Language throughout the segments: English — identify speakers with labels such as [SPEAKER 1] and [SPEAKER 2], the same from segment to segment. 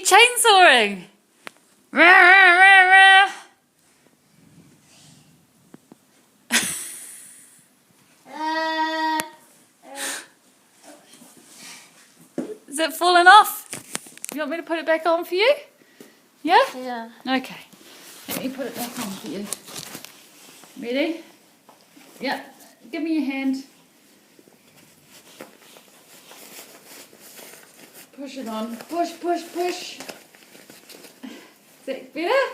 [SPEAKER 1] chainsawing? Is it falling off? You want me to put it back on for you? Yeah?
[SPEAKER 2] Yeah.
[SPEAKER 1] Okay. Let me put it back on for you. Ready? Yeah. Give me your hand. Push it on. Push, push, push. Is that better?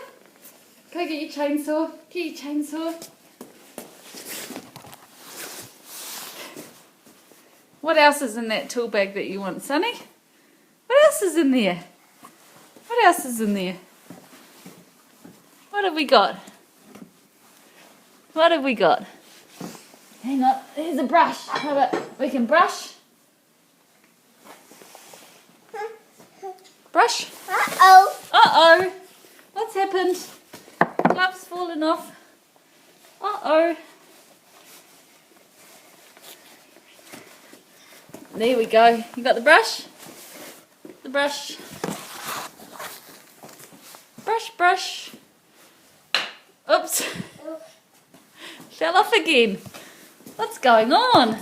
[SPEAKER 1] Go get your chainsaw. Get your chainsaw. What else is in that tool bag that you want, Sonny? What else is in there? What else is in there? What have we got? What have we got? Hang on, here's a brush. How about we can brush? Brush?
[SPEAKER 2] Uh-oh.
[SPEAKER 1] Uh-oh. What's happened? Glove's fallen off. Uh-oh. There we go. You got the brush? The brush. Brush, brush. Oops. Fell off again. What's going on?